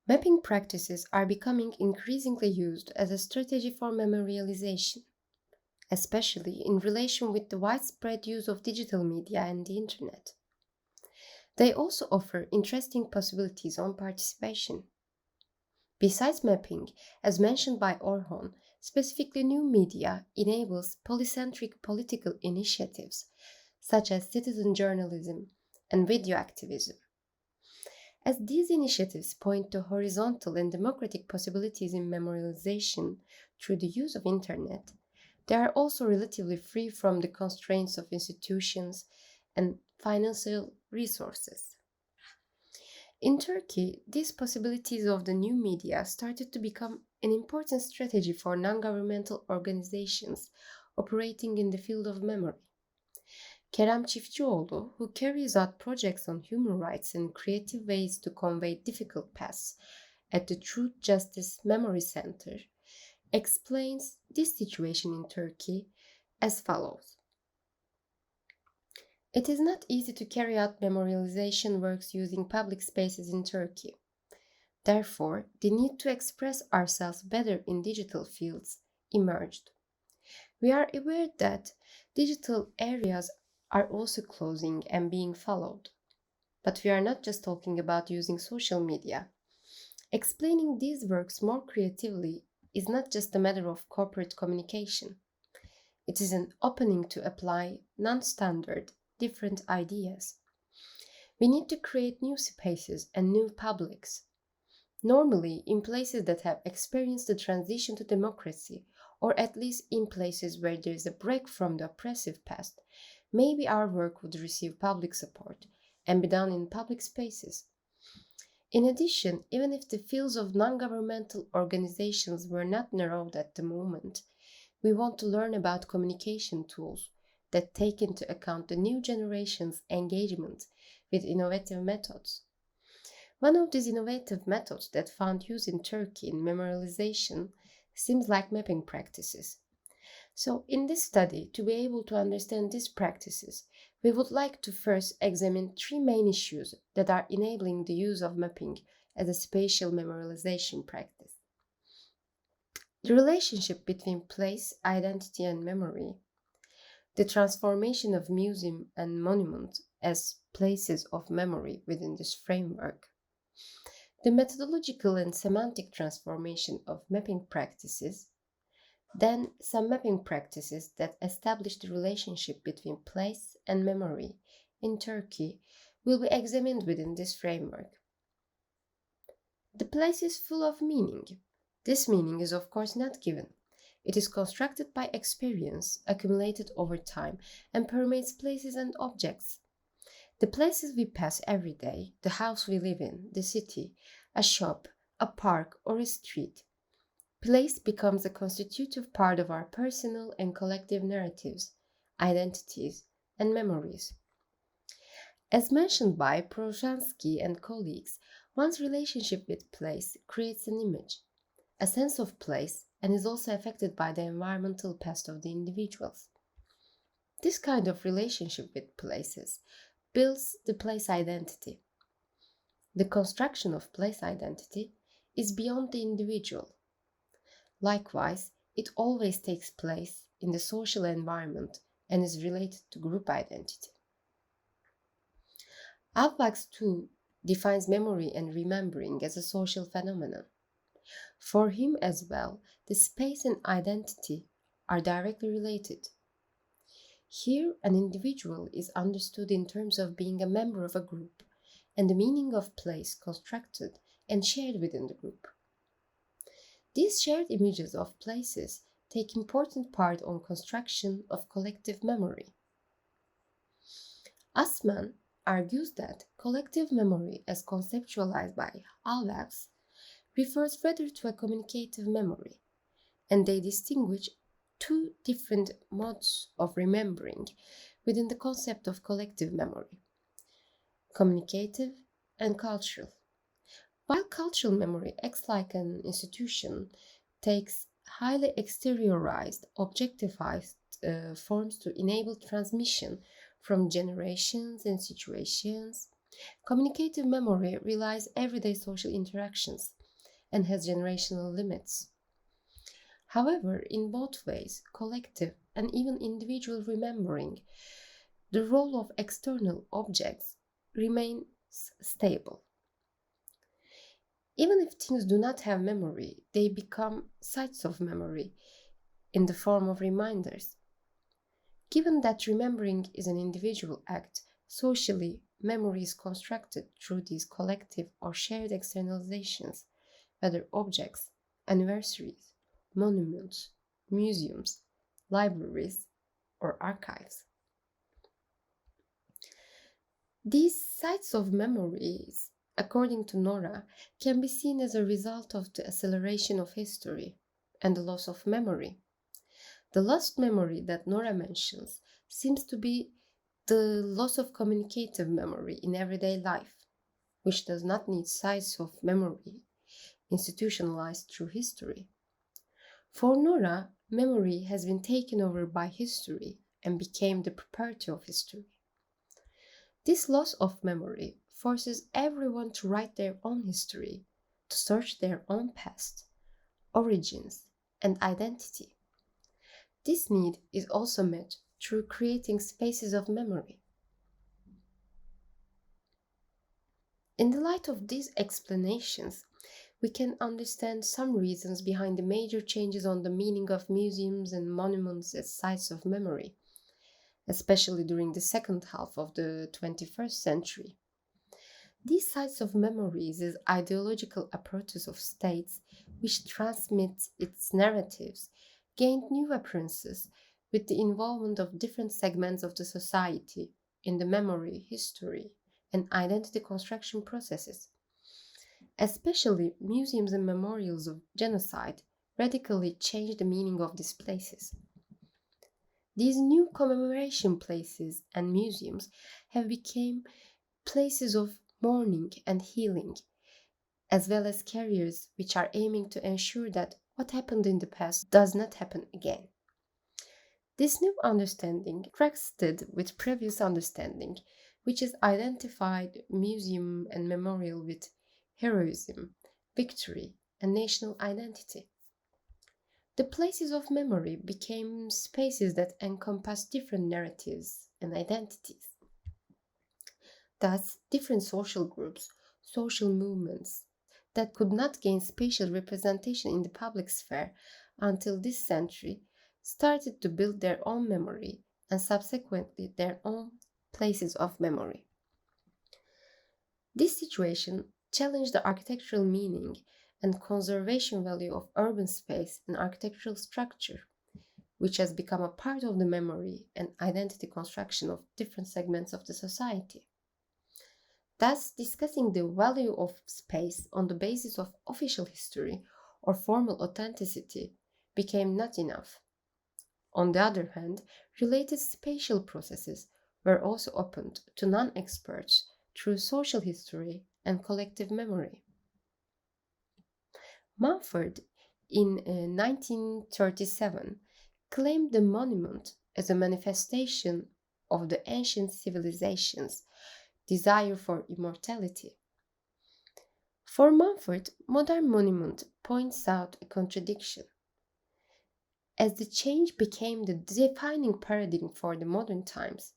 Mapping practices are becoming increasingly used as a strategy for memorialization, especially in relation with the widespread use of digital media and the internet. They also offer interesting possibilities on participation. Besides mapping, as mentioned by Orhon, specifically new media enables polycentric political initiatives such as citizen journalism and video activism. As these initiatives point to horizontal and democratic possibilities in memorialization through the use of internet, they are also relatively free from the constraints of institutions and financial resources. In Turkey, these possibilities of the new media started to become an important strategy for non-governmental organizations operating in the field of memory. Kerem Çiftçioğlu, who carries out projects on human rights and creative ways to convey difficult pasts at the Truth Justice Memory Center, explains this situation in Turkey as follows. It is not easy to carry out memorialization works using public spaces in Turkey. Therefore, the need to express ourselves better in digital fields emerged. We are aware that digital areas are also closing and being followed. But we are not just talking about using social media. Explaining these works more creatively is not just a matter of corporate communication. It is an opening to apply non-standard, different ideas. We need to create new spaces and new publics. Normally, in places that have experienced the transition to democracy, or at least in places where there is a break from the oppressive past, maybe our work would receive public support and be done in public spaces. In addition, even if the fields of non-governmental organizations were not narrowed at the moment, we want to learn about communication tools that take into account the new generation's engagement with innovative methods. One of these innovative methods that found use in Turkey in memorialization seems like mapping practices. So, in this study, to be able to understand these practices, we would like to first examine three main issues that are enabling the use of mapping as a spatial memorialization practice. The relationship between place, identity, and memory, the transformation of museum and monument as places of memory within this framework, the methodological and semantic transformation of mapping practices, then some mapping practices that establish the relationship between place and memory in Turkey will be examined within this framework. The place is full of meaning. This meaning is of course not given. It is constructed by experience accumulated over time and permeates places and objects. The places we pass every day, the house we live in, the city, a shop, a park, or a street. Place becomes a constitutive part of our personal and collective narratives, identities, and memories. As mentioned by Proshansky and colleagues, one's relationship with place creates an image, a sense of place, and is also affected by the environmental past of the individuals. This kind of relationship with places builds the place identity. The construction of place identity is beyond the individual. Likewise, it always takes place in the social environment and is related to group identity. Avvax too defines memory and remembering as a social phenomenon. For him as well, the space and identity are directly related. Here, an individual is understood in terms of being a member of a group and the meaning of place constructed and shared within the group. These shared images of places take important part on construction of collective memory. Assmann argues that collective memory as conceptualized by Alvax refers rather to a communicative memory, and they distinguish two different modes of remembering within the concept of collective memory: communicative and cultural. While cultural memory acts like an institution, takes highly exteriorized, objectified forms to enable transmission from generations and situations, Communicative memory relies everyday social interactions and has generational limits. However, in both ways, collective and even individual remembering, the role of external objects remains stable. Even if things do not have memory, they become sites of memory in the form of reminders. Given that remembering is an individual act, socially, memory is constructed through these collective or shared externalizations, whether objects, anniversaries, monuments, museums, libraries, or archives. These sites of memories, according to Nora, can be seen as a result of the acceleration of history and the loss of memory. The lost memory that Nora mentions seems to be the loss of communicative memory in everyday life, which does not need sites of memory institutionalized through history. For Nora, memory has been taken over by history and became the property of history. This loss of memory forces everyone to write their own history, to search their own past, origins, and identity. This need is also met through creating spaces of memory. In the light of these explanations, we can understand some reasons behind the major changes on the meaning of museums and monuments as sites of memory, especially during the second half of the 21st century. These sites of memories as ideological approaches of states which transmit its narratives gained new appearances with the involvement of different segments of the society in the memory, history, and identity construction processes. Especially museums and memorials of genocide radically changed the meaning of these places. These new commemoration places and museums have become places of mourning and healing, as well as carriers which are aiming to ensure that what happened in the past does not happen again. This new understanding contrasted with previous understanding, which is identified museum and memorial with heroism, victory, and national identity. The places of memory became spaces that encompass different narratives and identities. Thus, different social groups, social movements that could not gain spatial representation in the public sphere until this century started to build their own memory and subsequently their own places of memory. This situation challenged the architectural meaning and conservation value of urban space and architectural structure, which has become a part of the memory and identity construction of different segments of the society. Thus, discussing the value of space on the basis of official history or formal authenticity became not enough. On the other hand, related spatial processes were also opened to non-experts through social history and collective memory. Mumford, in 1937, claimed the monument as a manifestation of the ancient civilization's desire for immortality. For Mumford, modern monument points out a contradiction. As the change became the defining paradigm for the modern times.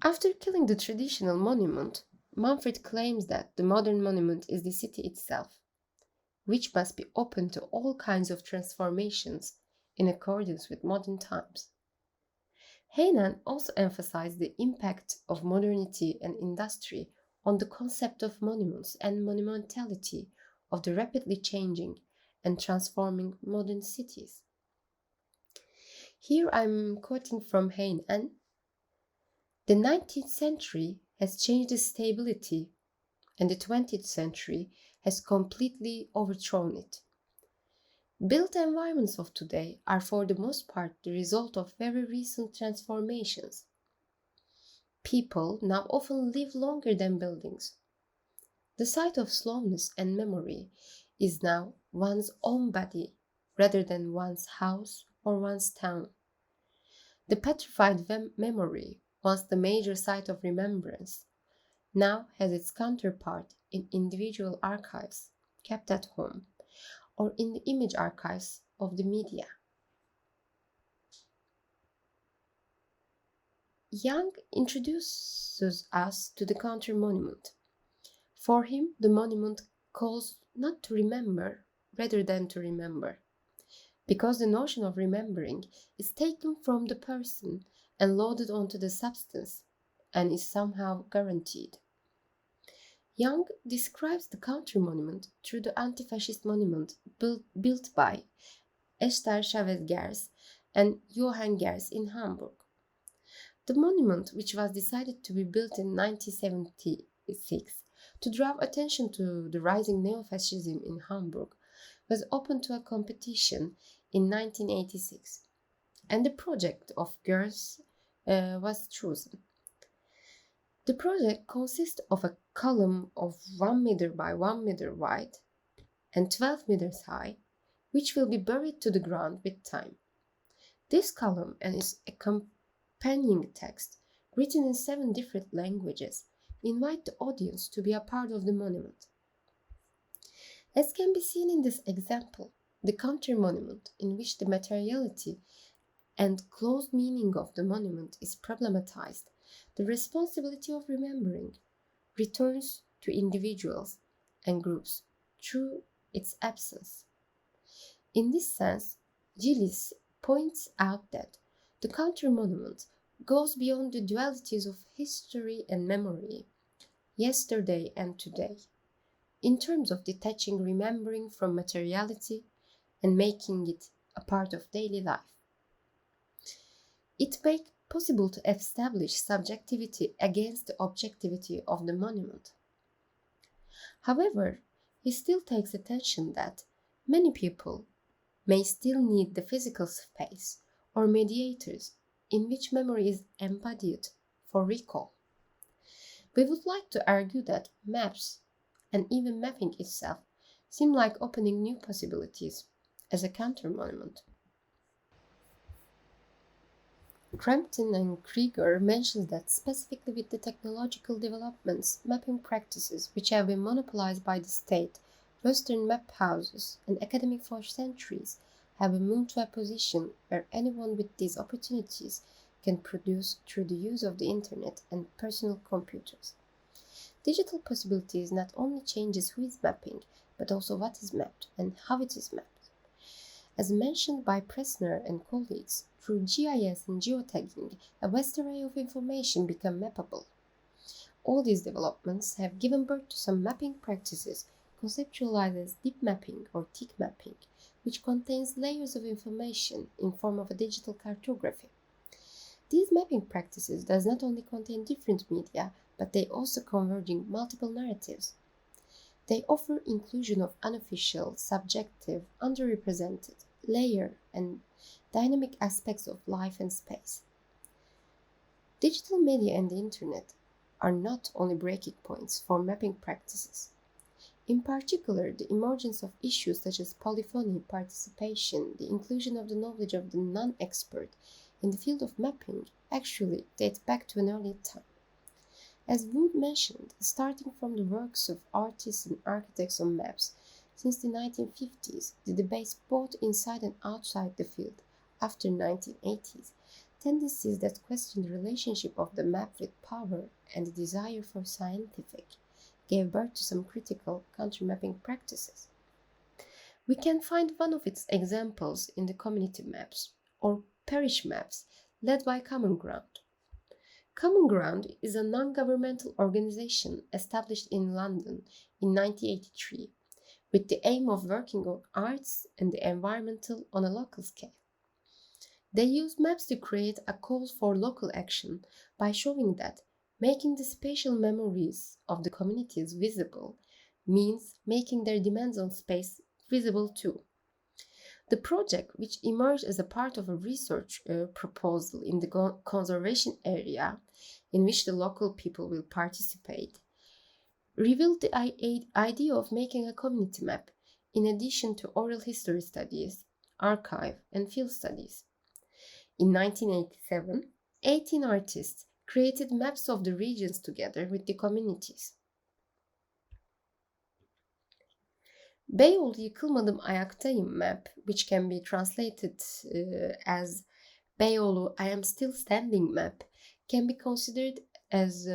After killing the traditional monument, Mumford claims that the modern monument is the city itself, which must be open to all kinds of transformations in accordance with modern times. Heyman also emphasized the impact of modernity and industry on the concept of monuments and monumentality of the rapidly changing and transforming modern cities. Here I'm quoting from Heyman. The 19th century has changed the stability, and the 20th century has completely overthrown it. Built environments of today are for the most part the result of very recent transformations. People now often live longer than buildings. The site of slowness and memory is now one's own body rather than one's house or one's town. The petrified memory once the major site of remembrance, now has its counterpart in individual archives kept at home or in the image archives of the media. Young introduces us to the counter monument. For him, the monument calls not to remember rather than to remember, because the notion of remembering is taken from the person and loaded onto the substance and is somehow guaranteed. Young describes the counter-monument through the anti-fascist monument built by Esther Chavez Gers and Johann Gers in Hamburg. The monument, which was decided to be built in 1976 to draw attention to the rising neo-fascism in Hamburg, was open to a competition in 1986, and the project of Gers was chosen. The project consists of a column of 1 meter by 1 meter wide and 12 meters high, which will be buried to the ground with time. This column and its accompanying text, written in 7 different languages, invite the audience to be a part of the monument. As can be seen in this example, the counter-monument, in which the materiality and closed meaning of the monument is problematized, the responsibility of remembering returns to individuals and groups through its absence. In this sense, Gillis points out that the counter-monument goes beyond the dualities of history and memory, yesterday and today, in terms of detaching remembering from materiality and making it a part of daily life. It makes possible to establish subjectivity against the objectivity of the monument. However, he still takes attention that many people may still need the physical space or mediators in which memory is embodied for recall. We would like to argue that maps, and even mapping itself, seem like opening new possibilities as a counter-monument. Crampton and Krieger mentions that specifically with the technological developments, mapping practices which have been monopolized by the state, Western map houses, and academic for centuries have been moved to a position where anyone with these opportunities can produce through the use of the internet and personal computers. Digital possibilities not only changes who is mapping, but also what is mapped and how it is mapped. As mentioned by Pressner and colleagues, through GIS and geotagging, a vast array of information become mappable. All these developments have given birth to some mapping practices conceptualized as deep mapping or thick mapping, which contains layers of information in form of a digital cartography. These mapping practices does not only contain different media, but they also converging multiple narratives. They offer inclusion of unofficial, subjective, underrepresented, layer, and dynamic aspects of life and space. Digital media and the internet are not only breaking points for mapping practices. In particular, the emergence of issues such as polyphony, participation, the inclusion of the knowledge of the non-expert in the field of mapping actually dates back to an earlier time. As Wood mentioned, starting from the works of artists and architects on maps, since the 1950s, the debates both inside and outside the field, after 1980s, tendencies that question the relationship of the map with power and the desire for scientific, gave birth to some critical counter-mapping practices. We can find one of its examples in the community maps, or parish maps, led by Common Ground. Common Ground is a non-governmental organization established in London in 1983 with the aim of working on arts and the environmental on a local scale. They use maps to create a call for local action by showing that making the spatial memories of the communities visible means making their demands on space visible too. The project, which emerged as a part of a research proposal in the conservation area, in which the local people will participate, revealed the idea of making a community map in addition to oral history studies, archive, and field studies. In 1987, 18 artists created maps of the regions together with the communities. Beyoğlu Yıkılmadım Ayaktayım map, which can be translated as Beyoğlu I Am Still Standing map, can be considered as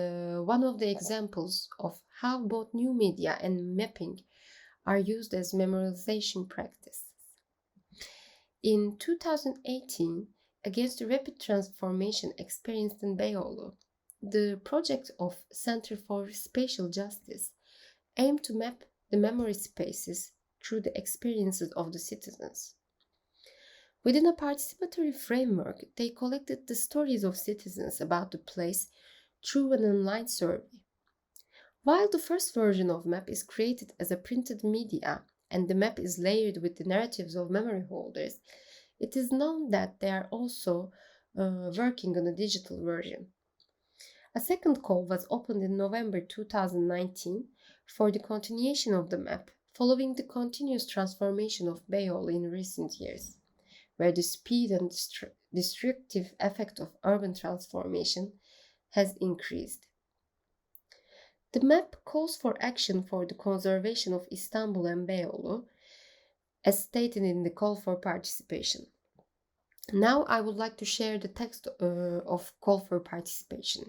one of the examples of how both new media and mapping are used as memorialization practices. In 2018, against the rapid transformation experienced in Beyoğlu, the project of Center for Spatial Justice aimed to map the memory spaces through the experiences of the citizens. Within a participatory framework, they collected the stories of citizens about the place through an online survey. While the first version of map is created as a printed media and the map is layered with the narratives of memory holders, it is known that they are also working on a digital version. A second call was opened in November 2019 for the continuation of the map, following the continuous transformation of Beyoğlu in recent years, where the speed and destructive effect of urban transformation has increased. The map calls for action for the conservation of Istanbul and Beyoğlu, as stated in the call for participation. Now I would like to share the text of call for participation.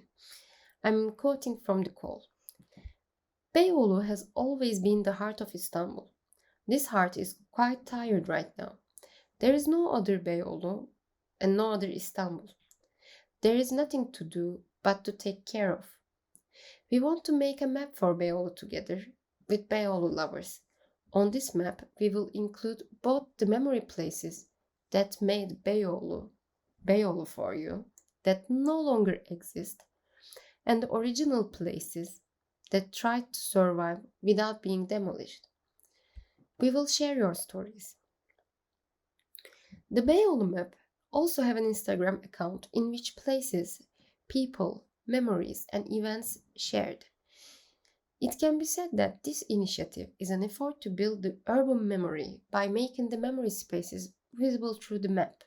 I'm quoting from the call. Beyoğlu has always been the heart of Istanbul. This heart is quite tired right now. There is no other Beyoğlu and no other Istanbul. There is nothing to do but to take care of. We want to make a map for Beyoğlu together with Beyoğlu lovers. On this map, we will include both the memory places that made Beyoğlu for you, that no longer exist, and the original places that tried to survive without being demolished. We will share your stories. The Beyoğlu map also have an Instagram account in which places, people, memories, and events shared. It can be said that this initiative is an effort to build the urban memory by making the memory spaces visible through the map.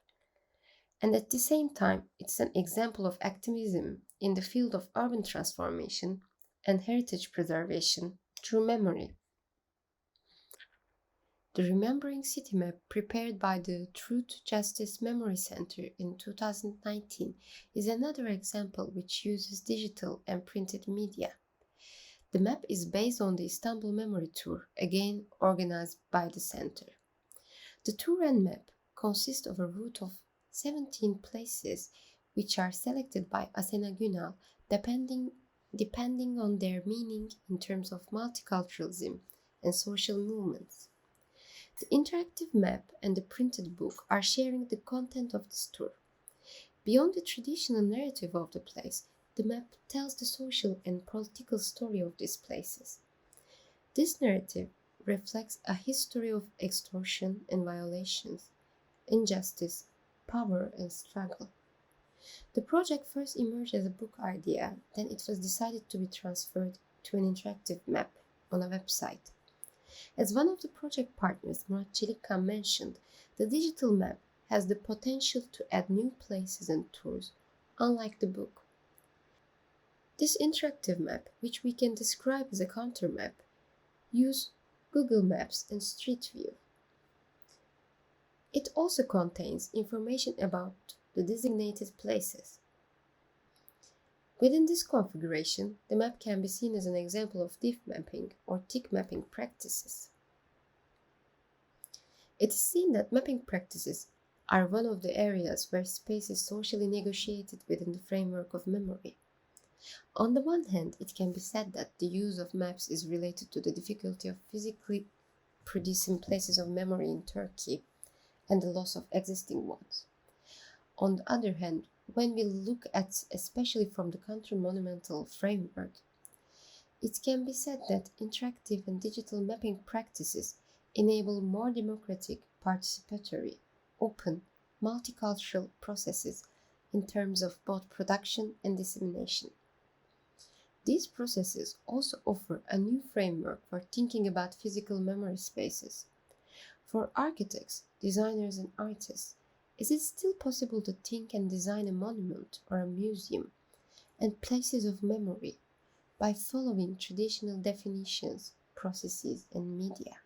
And at the same time, it's an example of activism in the field of urban transformation and heritage preservation through memory. The Remembering City map prepared by the Truth Justice Memory Center in 2019 is another example which uses digital and printed media. The map is based on the Istanbul Memory Tour, again organized by the center. The tour and map consist of a route of 17 places which are selected by Asena Günal depending on their meaning in terms of multiculturalism and social movements. The interactive map and the printed book are sharing the content of this tour. Beyond the traditional narrative of the place, the map tells the social and political story of these places. This narrative reflects a history of extortion and violations, injustice, power, and struggle. The project first emerged as a book idea, then it was decided to be transferred to an interactive map on a website. As one of the project partners, Murat Çelikkan, mentioned, the digital map has the potential to add new places and tours, unlike the book. This interactive map, which we can describe as a counter map, uses Google Maps and Street View. It also contains information about the designated places. Within this configuration, the map can be seen as an example of diff mapping or tick mapping practices. It is seen that mapping practices are one of the areas where space is socially negotiated within the framework of memory. On the one hand, it can be said that the use of maps is related to the difficulty of physically producing places of memory in Turkey and the loss of existing ones. On the other hand, when we look at, especially from the country monumental framework, it can be said that interactive and digital mapping practices enable more democratic, participatory, open, multicultural processes in terms of both production and dissemination. These processes also offer a new framework for thinking about physical memory spaces. For architects, designers, and artists, is it still possible to think and design a monument or a museum and places of memory by following traditional definitions, processes, and media.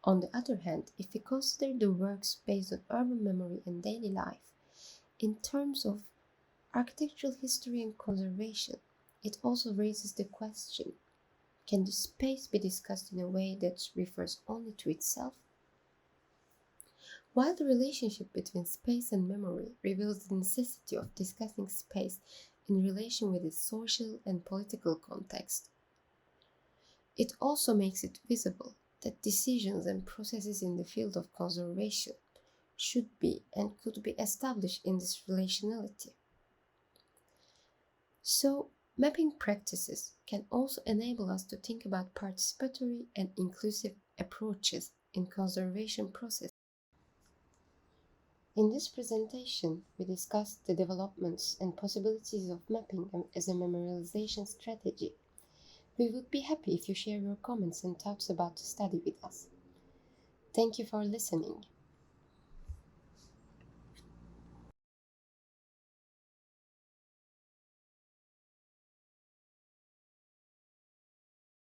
On the other hand, if we consider the works based on urban memory and daily life, in terms of architectural history and conservation, it also raises the question, can the space be discussed in a way that refers only to itself? While the relationship between space and memory reveals the necessity of discussing space in relation with its social and political context, it also makes it visible that decisions and processes in the field of conservation should be and could be established in this relationality. So, mapping practices can also enable us to think about participatory and inclusive approaches in conservation processes. In this presentation, we discussed the developments and possibilities of mapping as a memorialization strategy. We would be happy if you share your comments and thoughts about the study with us. Thank you for listening.